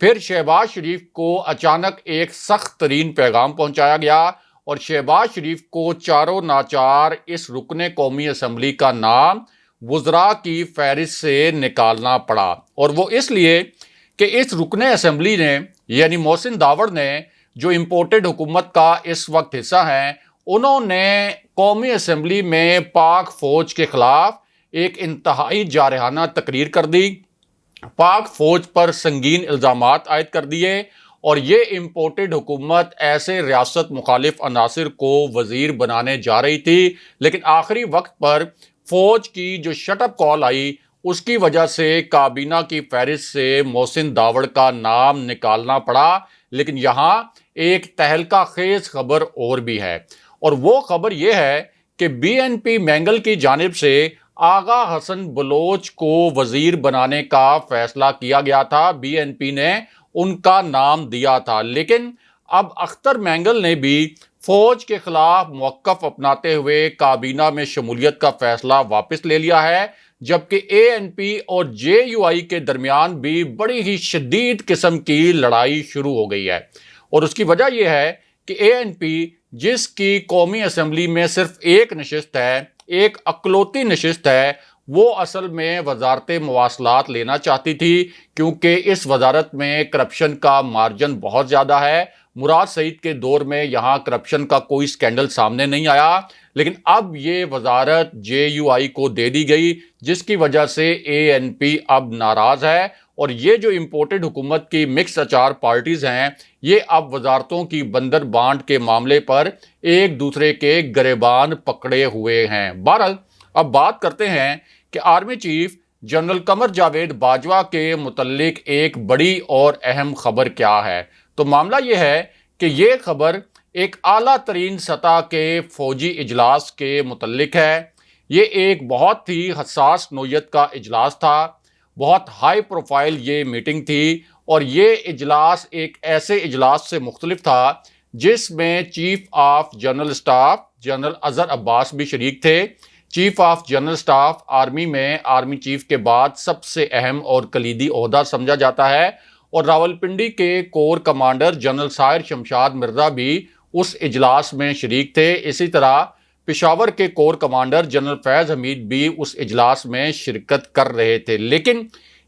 پھر شہباز شریف کو اچانک ایک سخت ترین پیغام پہنچایا گیا اور شہباز شریف کو چاروں ناچار اس رکن قومی اسمبلی کا نام وزراء کی فہرست سے نکالنا پڑا، اور وہ اس لیے کہ اس رکن اسمبلی نے یعنی محسن داوڑ نے جو امپورٹڈ حکومت کا اس وقت حصہ ہیں، انہوں نے قومی اسمبلی میں پاک فوج کے خلاف ایک انتہائی جارحانہ تقریر کر دی، پاک فوج پر سنگین الزامات عائد کر دیے، اور یہ امپورٹڈ حکومت ایسے ریاست مخالف عناصر کو وزیر بنانے جا رہی تھی، لیکن آخری وقت پر فوج کی جو شٹ اپ کال آئی اس کی وجہ سے کابینہ کی فہرست سے محسن داوڑ کا نام نکالنا پڑا۔ لیکن یہاں ایک تہلکہ خیز خبر اور بھی ہے، اور وہ خبر یہ ہے کہ بی این پی مینگل کی جانب سے آغا حسن بلوچ کو وزیر بنانے کا فیصلہ کیا گیا تھا، بی این پی نے ان کا نام دیا تھا، لیکن اب اختر مینگل نے بھی فوج کے خلاف موقف اپناتے ہوئے کابینہ میں شمولیت کا فیصلہ واپس لے لیا ہے، جبکہ اے این پی اور جے یو آئی کے درمیان بھی بڑی ہی شدید قسم کی لڑائی شروع ہو گئی ہے، اور اس کی وجہ یہ ہے کہ اے این پی جس کی قومی اسمبلی میں صرف ایک نشست ہے، ایک اکلوتی نشست ہے، وہ اصل میں وزارت مواصلات لینا چاہتی تھی، کیونکہ اس وزارت میں کرپشن کا مارجن بہت زیادہ ہے۔ مراد سعید کے دور میں یہاں کرپشن کا کوئی سکینڈل سامنے نہیں آیا، لیکن اب یہ وزارت جے یو آئی کو دے دی گئی، جس کی وجہ سے اے این پی اب ناراض ہے، اور یہ جو امپورٹڈ حکومت کی مکس اچار پارٹیز ہیں، یہ اب وزارتوں کی بندر بانٹ کے معاملے پر ایک دوسرے کے گریبان پکڑے ہوئے ہیں۔ بہرحال اب بات کرتے ہیں کہ army chief general Qamar Javed Bajwa کے متعلق ایک بڑی اور اہم خبر کیا ہے۔ تو معاملہ یہ ہے کہ یہ خبر ایک اعلیٰ ترین سطح کے فوجی اجلاس کے متعلق ہے۔ یہ ایک بہت ہی حساس نوعیت کا اجلاس تھا، بہت ہائی پروفائل یہ میٹنگ تھی، اور یہ اجلاس ایک ایسے اجلاس سے مختلف تھا جس میں chief of general staff general Azhar Abbas بھی شریک تھے۔ Chief of general staff army میں آرمی چیف کے بعد سب سے اہم اور کلیدی عہدہ سمجھا جاتا ہے، اور راولپنڈی کے کور کمانڈر جنرل سائر شمشاد مرزا بھی اس اجلاس میں شریک تھے۔ اسی طرح پشاور کے کور کمانڈر جنرل فیض حمید بھی اس اجلاس میں شرکت کر رہے تھے۔ لیکن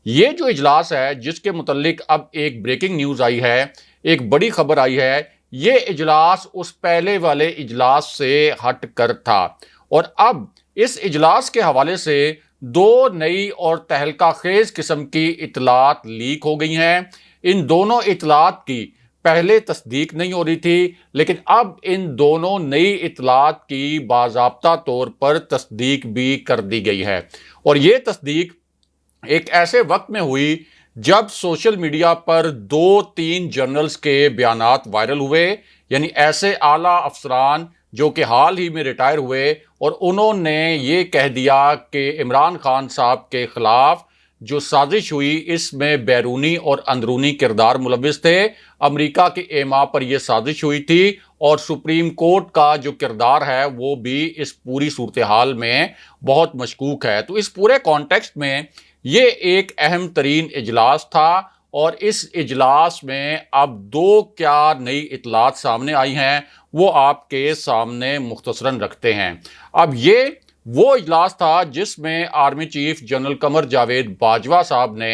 یہ جو اجلاس ہے جس کے متعلق اب ایک بریکنگ نیوز آئی ہے، ایک بڑی خبر آئی ہے، یہ اجلاس اس پہلے والے اجلاس سے ہٹ کر تھا، اور اب اس اجلاس کے حوالے سے دو نئی اور تہلکہ خیز قسم کی اطلاعات لیک ہو گئی ہیں۔ ان دونوں اطلاعات کی پہلے تصدیق نہیں ہو رہی تھی، لیکن اب ان دونوں نئی اطلاعات کی باضابطہ طور پر تصدیق بھی کر دی گئی ہے، اور یہ تصدیق ایک ایسے وقت میں ہوئی جب سوشل میڈیا پر 2-3 جنرلز کے بیانات وائرل ہوئے، یعنی ایسے اعلیٰ افسران جو کہ حال ہی میں ریٹائر ہوئے، اور انہوں نے یہ کہہ دیا کہ عمران خان صاحب کے خلاف جو سازش ہوئی اس میں بیرونی اور اندرونی کردار ملوث تھے، امریکہ کے ایما پر یہ سازش ہوئی تھی، اور سپریم کورٹ کا جو کردار ہے وہ بھی اس پوری صورتحال میں بہت مشکوک ہے۔ تو اس پورے کانٹیکسٹ میں یہ ایک اہم ترین اجلاس تھا، اور اس اجلاس میں اب دو کیا نئی اطلاعات سامنے آئی ہیں وہ آپ کے سامنے مختصراً رکھتے ہیں۔ اب یہ وہ اجلاس تھا جس میں army chief general Qamar Javed Bajwa صاحب نے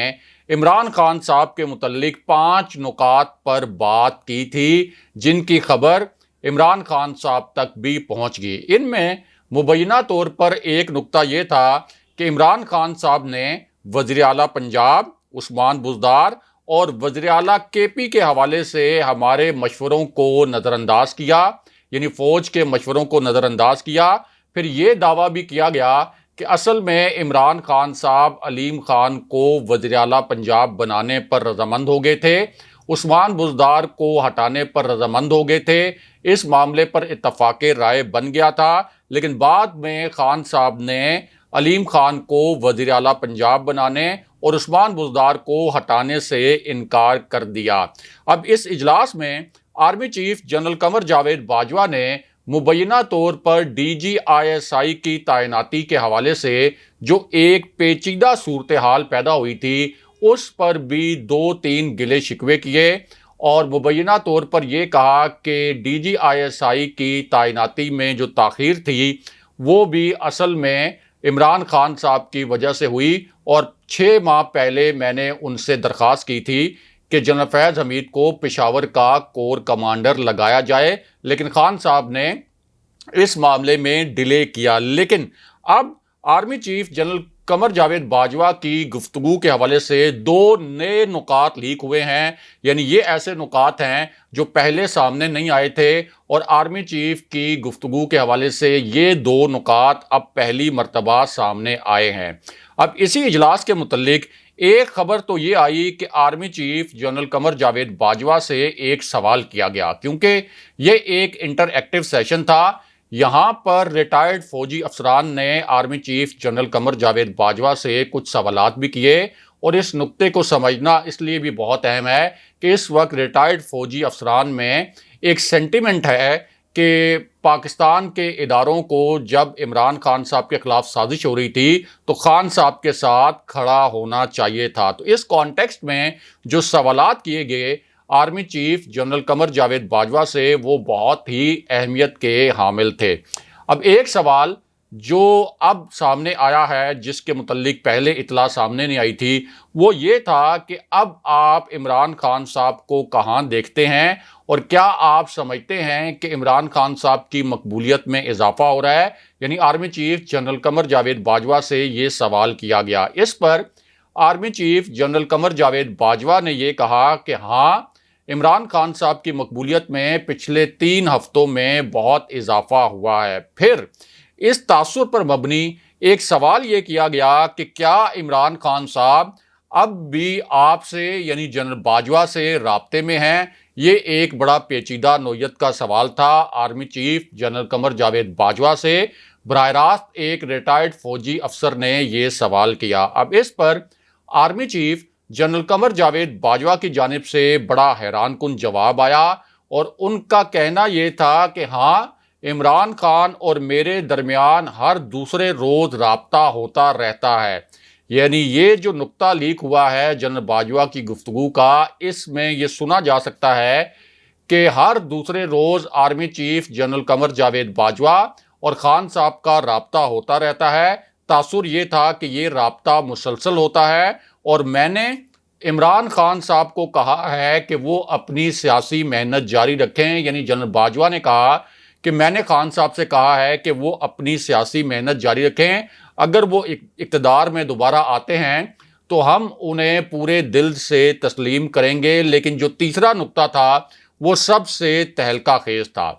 عمران خان صاحب کے متعلق 5 نکات پر بات کی تھی، جن کی خبر عمران خان صاحب تک بھی پہنچ گئی۔ ان میں مبینہ طور پر ایک نکتہ یہ تھا کہ عمران خان صاحب نے وزیر اعلیٰ پنجاب عثمان بزدار اور وزیر اعلیٰ کے پی کے حوالے سے ہمارے مشوروں کو نظر انداز کیا، یعنی فوج کے مشوروں کو نظر انداز کیا۔ پھر یہ دعویٰ بھی کیا گیا کہ اصل میں عمران خان صاحب علیم خان کو وزیر اعلیٰ پنجاب بنانے پر رضامند ہو گئے تھے، عثمان بزدار کو ہٹانے پر رضامند ہو گئے تھے، اس معاملے پر اتفاق رائے بن گیا تھا، لیکن بعد میں خان صاحب نے علیم خان کو وزیر اعلیٰ پنجاب بنانے اور عثمان بزدار کو ہٹانے سے انکار کر دیا۔ اب اس اجلاس میں army chief general Qamar Javed Bajwa نے مبینہ طور پر D G I S I کی تعیناتی کے حوالے سے جو ایک پیچیدہ صورتحال پیدا ہوئی تھی، اس پر بھی 2-3 گلے شکوے کیے اور مبینہ طور پر یہ کہا کہ DGISI کی تعیناتی میں جو تاخیر تھی وہ بھی اصل میں عمران خان صاحب کی وجہ سے ہوئی، اور 6 ماہ پہلے میں نے ان سے درخواست کی تھی کہ جنرل فیض حمید کو پشاور کا کور کمانڈر لگایا جائے، لیکن خان صاحب نے اس معاملے میں ڈیلے کیا۔ لیکن اب army chief general Qamar Javed Bajwa کی گفتگو کے حوالے سے 2 نئے نکات لیک ہوئے ہیں، یعنی یہ ایسے نکات ہیں جو پہلے سامنے نہیں آئے تھے، اور آرمی چیف کی گفتگو کے حوالے سے یہ 2 نکات اب پہلی مرتبہ سامنے آئے ہیں۔ اب اسی اجلاس کے متعلق ایک خبر تو یہ آئی کہ army chief general Qamar Javed Bajwa سے ایک سوال کیا گیا، کیونکہ یہ ایک انٹر ایکٹیو سیشن تھا۔ یہاں پر ریٹائرڈ فوجی افسران نے army chief general Qamar Javed Bajwa سے کچھ سوالات بھی کیے، اور اس نقطے کو سمجھنا اس لیے بھی بہت اہم ہے کہ اس وقت ریٹائرڈ فوجی افسران میں ایک سینٹیمنٹ ہے کہ پاکستان کے اداروں کو جب عمران خان صاحب کے خلاف سازش ہو رہی تھی تو خان صاحب کے ساتھ کھڑا ہونا چاہیے تھا۔ تو اس کانٹیکسٹ میں جو سوالات کیے گئے army chief general Qamar Javed Bajwa سے وہ بہت ہی اہمیت کے حامل تھے۔ اب ایک سوال جو اب سامنے آیا ہے جس کے متعلق پہلے اطلاع سامنے نہیں آئی تھی، وہ یہ تھا کہ اب آپ عمران خان صاحب کو کہاں دیکھتے ہیں، اور کیا آپ سمجھتے ہیں کہ عمران خان صاحب کی مقبولیت میں اضافہ ہو رہا ہے؟ یعنی army chief general Qamar Javed Bajwa سے یہ سوال کیا گیا۔ اس پر army chief general Qamar Javed Bajwa نے یہ کہا کہ ہاں، عمران خان صاحب کی مقبولیت میں پچھلے 3 ہفتوں میں بہت اضافہ ہوا ہے۔ پھر اس تاثر پر مبنی ایک سوال یہ کیا گیا کہ کیا عمران خان صاحب اب بھی آپ سے یعنی جنرل باجوہ سے رابطے میں ہیں؟ یہ ایک بڑا پیچیدہ نوعیت کا سوال تھا army chief general Qamar Javed Bajwa سے، براہ راست ایک ریٹائرڈ فوجی افسر نے یہ سوال کیا۔ اب اس پر army chief general Qamar Javed Bajwa کی جانب سے بڑا حیران کن جواب آیا، اور ان کا کہنا یہ تھا کہ ہاں، عمران خان اور میرے درمیان ہر دوسرے روز رابطہ ہوتا رہتا ہے۔ یعنی یہ جو نقطہ لیک ہوا ہے جنرل باجوہ کی گفتگو کا، اس میں یہ سنا جا سکتا ہے کہ ہر دوسرے روز army chief general Qamar Javed Bajwa اور خان صاحب کا رابطہ ہوتا رہتا ہے۔ تاثر یہ تھا کہ یہ رابطہ مسلسل ہوتا ہے، اور میں نے عمران خان صاحب کو کہا ہے کہ وہ اپنی سیاسی محنت جاری رکھیں۔ یعنی جنرل باجوہ نے کہا کہ میں نے خان صاحب سے کہا ہے کہ وہ اپنی سیاسی محنت جاری رکھیں، اگر وہ اقتدار میں دوبارہ آتے ہیں تو ہم انہیں پورے دل سے تسلیم کریں گے۔ لیکن جو تیسرا نقطہ تھا وہ سب سے تہلکہ خیز تھا۔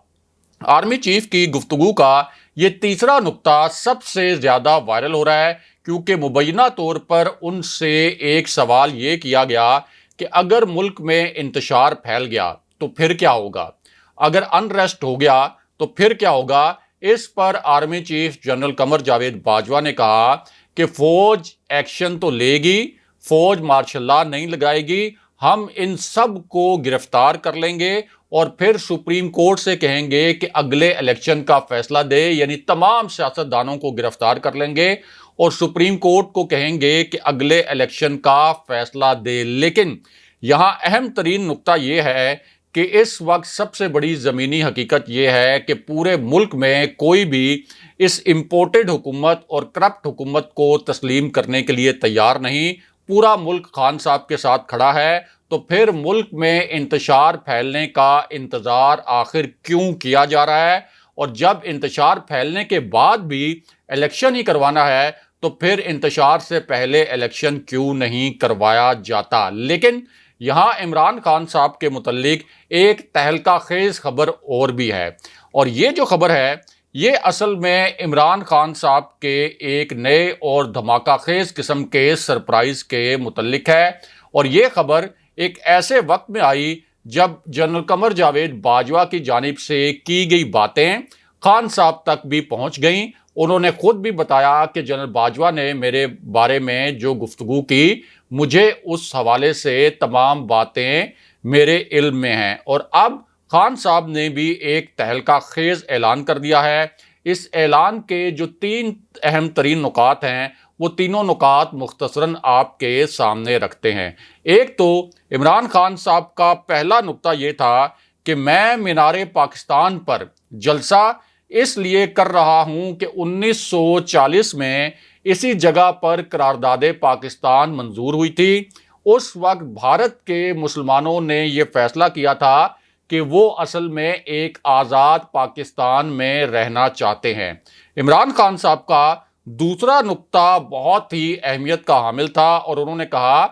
آرمی چیف کی گفتگو کا یہ تیسرا نقطہ سب سے زیادہ وائرل ہو رہا ہے، کیونکہ مبینہ طور پر ان سے ایک سوال یہ کیا گیا کہ اگر ملک میں انتشار پھیل گیا تو پھر کیا ہوگا، اگر انریسٹ ہو گیا تو پھر کیا ہوگا۔ اس پر army chief general Qamar Javed Bajwa نے کہا کہ فوج ایکشن تو لے گی، فوج مارشل لا نہیں لگائے گی، ہم ان سب کو گرفتار کر لیں گے اور پھر سپریم کورٹ سے کہیں گے کہ اگلے الیکشن کا فیصلہ دے، یعنی تمام سیاستدانوں کو گرفتار کر لیں گے اور سپریم کورٹ کو کہیں گے کہ اگلے الیکشن کا فیصلہ دے۔ لیکن یہاں اہم ترین نقطہ یہ ہے کہ اس وقت سب سے بڑی زمینی حقیقت یہ ہے کہ پورے ملک میں کوئی بھی اس امپورٹڈ حکومت اور کرپٹ حکومت کو تسلیم کرنے کے لیے تیار نہیں۔ پورا ملک خان صاحب کے ساتھ کھڑا ہے، تو پھر ملک میں انتشار پھیلنے کا انتظار آخر کیوں کیا جا رہا ہے؟ اور جب انتشار پھیلنے کے بعد بھی الیکشن ہی کروانا ہے تو پھر انتشار سے پہلے الیکشن کیوں نہیں کروایا جاتا؟ لیکن یہاں عمران خان صاحب کے متعلق ایک تہلکہ خیز خبر اور بھی ہے، اور یہ جو خبر ہے یہ اصل میں عمران خان صاحب کے ایک نئے اور دھماکہ خیز قسم کے سرپرائز کے متعلق ہے، اور یہ خبر ایک ایسے وقت میں آئی جب جنرل قمر جاوید باجوہ کی جانب سے کی گئی باتیں خان صاحب تک بھی پہنچ گئیں۔ انہوں نے خود بھی بتایا کہ جنرل باجوہ نے میرے بارے میں جو گفتگو کی، مجھے اس حوالے سے تمام باتیں میرے علم میں ہیں، اور اب خان صاحب نے بھی ایک تہلکہ خیز اعلان کر دیا ہے۔ اس اعلان کے جو 3 اہم ترین نکات ہیں وہ تینوں نکات مختصراً آپ کے سامنے رکھتے ہیں۔ ایک تو عمران خان صاحب کا پہلا نقطہ یہ تھا کہ میں مینار پاکستان پر جلسہ اس لیے کر رہا ہوں کہ 1940 میں اسی جگہ پر قرارداد پاکستان منظور ہوئی تھی۔ اس وقت بھارت کے مسلمانوں نے یہ فیصلہ کیا تھا کہ وہ اصل میں ایک آزاد پاکستان میں رہنا چاہتے ہیں۔ عمران خان صاحب کا دوسرا نقطہ بہت ہی اہمیت کا حامل تھا اور انہوں نے کہا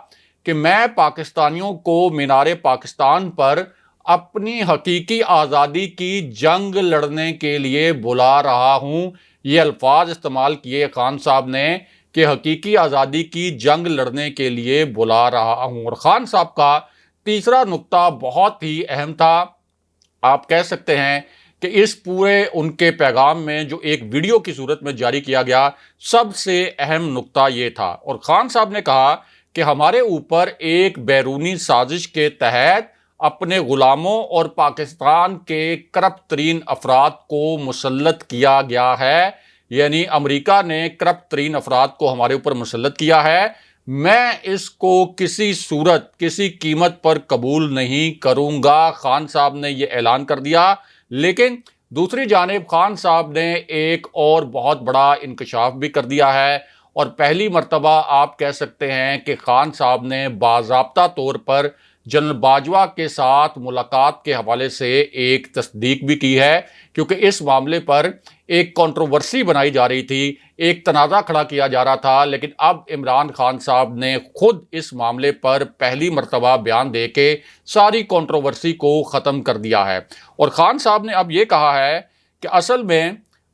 کہ میں پاکستانیوں کو مینار پاکستان پر اپنی حقیقی آزادی کی جنگ لڑنے کے لیے بلا رہا ہوں۔ یہ الفاظ استعمال کیے خان صاحب نے کہ حقیقی آزادی کی جنگ لڑنے کے لیے بلا رہا ہوں۔ اور خان صاحب کا تیسرا نقطہ بہت ہی اہم تھا۔ آپ کہہ سکتے ہیں کہ اس پورے ان کے پیغام میں جو ایک ویڈیو کی صورت میں جاری کیا گیا، سب سے اہم نقطہ یہ تھا۔ اور خان صاحب نے کہا کہ ہمارے اوپر ایک بیرونی سازش کے تحت اپنے غلاموں اور پاکستان کے کرپٹ ترین افراد کو مسلط کیا گیا ہے، یعنی امریکہ نے کرپٹ ترین افراد کو ہمارے اوپر مسلط کیا ہے۔ میں اس کو کسی صورت کسی قیمت پر قبول نہیں کروں گا، خان صاحب نے یہ اعلان کر دیا۔ لیکن دوسری جانب خان صاحب نے ایک اور بہت بڑا انکشاف بھی کر دیا ہے، اور پہلی مرتبہ آپ کہہ سکتے ہیں کہ خان صاحب نے باضابطہ طور پر جنرل باجوہ کے ساتھ ملاقات کے حوالے سے ایک تصدیق بھی کی ہے، کیونکہ اس معاملے پر ایک کنٹروورسی بنائی جا رہی تھی، ایک تنازع کھڑا کیا جا رہا تھا، لیکن اب عمران خان صاحب نے خود اس معاملے پر پہلی مرتبہ بیان دے کے ساری کنٹروورسی کو ختم کر دیا ہے۔ اور خان صاحب نے اب یہ کہا ہے کہ اصل میں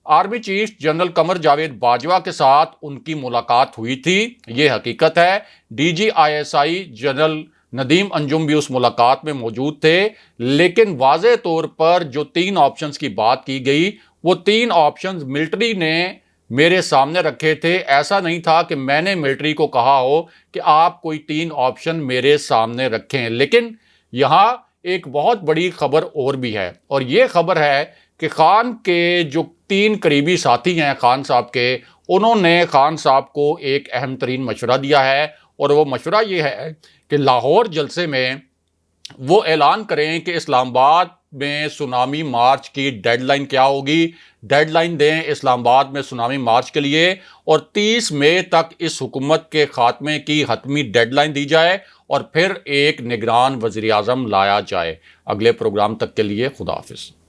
army chief general Qamar Javed Bajwa کے ساتھ ان کی ملاقات ہوئی تھی، یہ حقیقت ہے۔ DGISI جنرل ندیم انجم بھی اس ملاقات میں موجود تھے، لیکن واضح طور پر جو 3 آپشنز کی بات کی گئی، وہ 3 آپشنز ملٹری نے میرے سامنے رکھے تھے۔ ایسا نہیں تھا کہ میں نے ملٹری کو کہا ہو کہ آپ کوئی 3 آپشن میرے سامنے رکھیں۔ لیکن یہاں ایک بہت بڑی خبر اور بھی ہے، اور یہ خبر ہے کہ خان کے جو 3 قریبی ساتھی ہیں خان صاحب کے، انہوں نے خان صاحب کو ایک اہم ترین مشورہ دیا ہے، اور وہ مشورہ یہ ہے کہ لاہور جلسے میں وہ اعلان کریں کہ اسلام آباد میں سونامی مارچ کی ڈیڈ لائن کیا ہوگی، ڈیڈ لائن دیں اسلام آباد میں سونامی مارچ کے لیے، اور 30 مئی تک اس حکومت کے خاتمے کی حتمی ڈیڈ لائن دی جائے، اور پھر ایک نگران وزیر اعظم لایا جائے۔ اگلے پروگرام تک کے لیے خدا حافظ۔